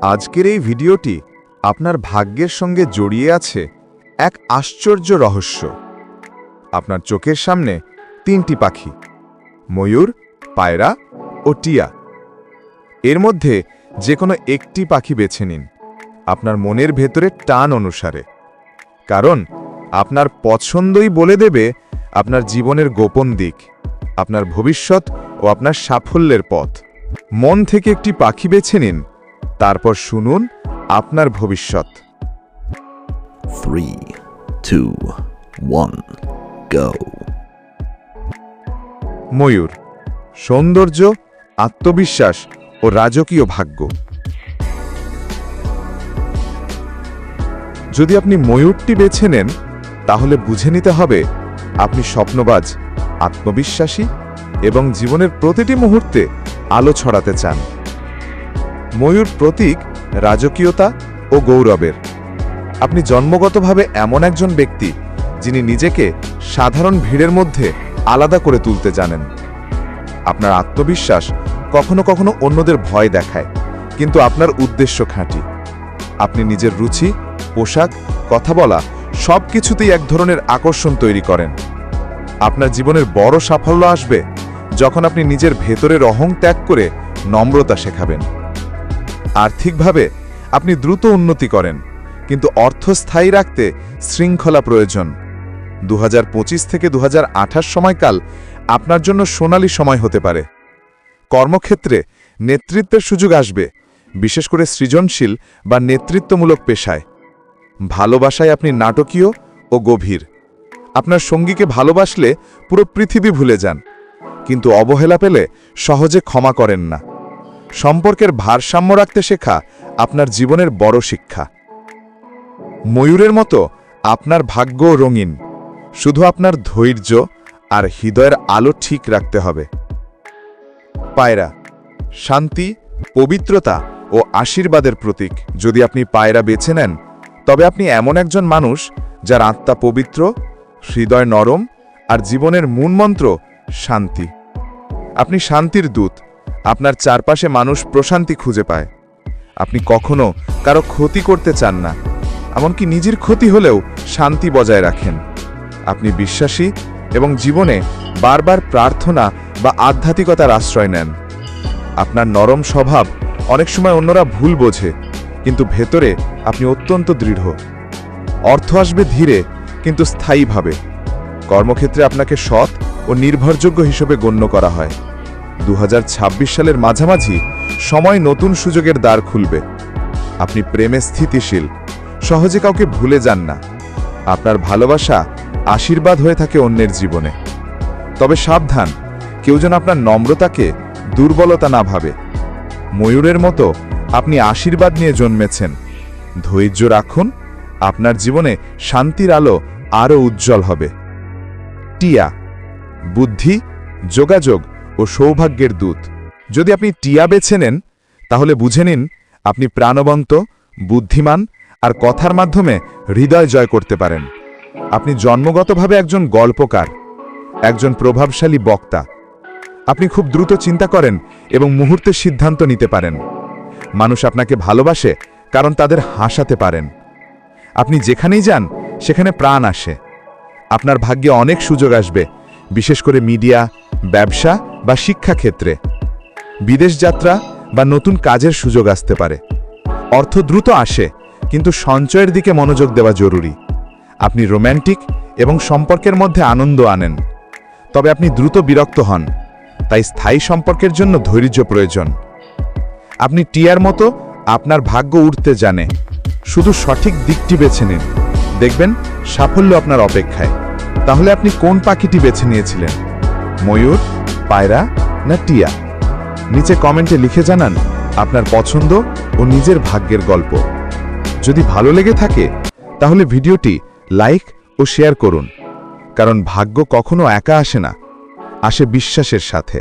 আজকের এই ভিডিওটি আপনার ভাগ্যের সঙ্গে জড়িয়ে আছে এক আশ্চর্য রহস্য। আপনার চোখের সামনে তিনটি পাখি, ময়ূর, পায়রা ও টিয়া। এর মধ্যে যে কোনো একটি পাখি বেছে নিন আপনার মনের ভেতরে টান অনুসারে, কারণ আপনার পছন্দই বলে দেবে আপনার জীবনের গোপন দিক, আপনার ভবিষ্যৎ ও আপনার সাফল্যের পথ। মন থেকে একটি পাখি বেছে নিন, তারপর শুনুন আপনার ভবিষ্যৎ। 3, 2, 1, go. ময়ূর, সৌন্দর্য, আত্মবিশ্বাস ও রাজকীয় ভাগ্য। যদি আপনি ময়ূরটি বেছে নেন, তাহলে বুঝে নিতে হবে আপনি স্বপ্নবাজ, আত্মবিশ্বাসী এবং জীবনের প্রতিটি মুহূর্তে আলো ছড়াতে চান। ময়ূর প্রতীক রাজকীয়তা ও গৌরবের। আপনি জন্মগতভাবে এমন একজন ব্যক্তি যিনি নিজেকে সাধারণ ভিড়ের মধ্যে আলাদা করে তুলতে জানেন। আপনার আত্মবিশ্বাস কখনো কখনো অন্যদের ভয় দেখায়, কিন্তু আপনার উদ্দেশ্য খাঁটি। আপনি নিজের রুচি, পোশাক, কথা বলা সব কিছুতেই এক ধরনের আকর্ষণ তৈরি করেন। আপনার জীবনের বড় সাফল্য আসবে যখন আপনি নিজের ভেতরের অহং ত্যাগ করে নম্রতা শেখাবেন। আর্থিকভাবে আপনি দ্রুত উন্নতি করেন, কিন্তু অর্থ স্থায়ী রাখতে শৃঙ্খলা প্রয়োজন। 2025 থেকে 2028 সময়কাল আপনার জন্য সোনালী সময় হতে পারে। কর্মক্ষেত্রে নেতৃত্বের সুযোগ আসবে, বিশেষ করে সৃজনশীল বা নেতৃত্বমূলক পেশায়। ভালোবাসায় আপনি নাটকীয় ও গভীর। আপনার সঙ্গীকে ভালোবাসলে পুরো পৃথিবী ভুলে যান, কিন্তু অবহেলা পেলে সহজে ক্ষমা করেন না। সম্পর্কের ভারসাম্য রাখতে শেখা আপনার জীবনের বড় শিক্ষা। ময়ূরের মতো আপনার ভাগ্য রঙিন, শুধু আপনার ধৈর্য আর হৃদয়ের আলো ঠিক রাখতে হবে। পায়রা, শান্তি, পবিত্রতা ও আশীর্বাদের প্রতীক। যদি আপনি পায়রা বেছে নেন, তবে আপনি এমন একজন মানুষ যার আত্মা পবিত্র, হৃদয় নরম আর জীবনের মূলমন্ত্র শান্তি। আপনি শান্তির দূত। আপনার চারপাশে মানুষ প্রশান্তি খুঁজে পায়। আপনি কখনো কারো ক্ষতি করতে চান না, এমনকি নিজের ক্ষতি হলেও শান্তি বজায় রাখেন। আপনি বিশ্বাসী এবং জীবনে বারবার প্রার্থনা বা আধ্যাত্মিকতার আশ্রয় নেন। আপনার নরম স্বভাব অনেক সময় অন্যরা ভুল বোঝে, কিন্তু ভেতরে আপনি অত্যন্ত দৃঢ়। অর্থ আসবে ধীরে কিন্তু স্থায়ীভাবে। কর্মক্ষেত্রে আপনাকে সৎ ও নির্ভরযোগ্য হিসেবে গণ্য করা হয়। 2026 সালের মাঝামাঝি সময় নতুন সুযোগের দ্বার খুলবে। আপনি প্রেমে স্থিতিশীল, সহজে কাউকে ভুলে যান না। আপনার ভালোবাসা আশীর্বাদ হয়ে থাকে অন্যের জীবনে। তবে সাবধান, কেউ যেন আপনার নম্রতাকে দুর্বলতা না ভাবে। ময়ূরের মতো আপনি আশীর্বাদ নিয়ে জন্মেছেন। ধৈর্য রাখুন, আপনার জীবনে শান্তির আলো আরও উজ্জ্বল হবে। টিয়া, বুদ্ধি, যোগাযোগ ও সৌভাগ্যের দূত। যদি আপনি টিয়া বেছে নেন, তাহলে বুঝে নিন আপনি প্রাণবন্ত, বুদ্ধিমান আর কথার মাধ্যমে হৃদয় জয় করতে পারেন। আপনি জন্মগতভাবে একজন গল্পকার, একজন প্রভাবশালী বক্তা। আপনি খুব দ্রুত চিন্তা করেন এবং মুহূর্তে সিদ্ধান্ত নিতে পারেন। মানুষ আপনাকে ভালোবাসে কারণ তাদের হাসাতে পারেন। আপনি যেখানেই যান সেখানে প্রাণ আসে। আপনার ভাগ্যে অনেক সুযোগ আসবে, বিশেষ করে মিডিয়া, ব্যবসা বা শিক্ষাক্ষেত্রে। বিদেশ যাত্রা বা নতুন কাজের সুযোগ আসতে পারে। অর্থ দ্রুত আসে, কিন্তু সঞ্চয়ের দিকে মনোযোগ দেওয়া জরুরি। আপনি রোম্যান্টিক এবং সম্পর্কের মধ্যে আনন্দ আনেন, তবে আপনি দ্রুত বিরক্ত হন, তাই স্থায়ী সম্পর্কের জন্য ধৈর্য প্রয়োজন। আপনি টিয়ার মতো আপনার ভাগ্য উঠতে জানে। শুধু সঠিক দিকটি বেছে নিন, দেখবেন সাফল্য আপনার অপেক্ষায়। তাহলে আপনি কোন পাখিটি বেছে নিয়েছিলেন? ময়ূর, পায়রা না টিয়া? নিচে কমেন্টে লিখে জানান আপনার পছন্দ ও নিজের ভাগ্যের গল্প। যদি ভালো লেগে থাকে, তাহলে ভিডিওটি লাইক ও শেয়ার করুন, কারণ ভাগ্য কখনো একা আসে না, আসে বিশ্বাসের সাথে।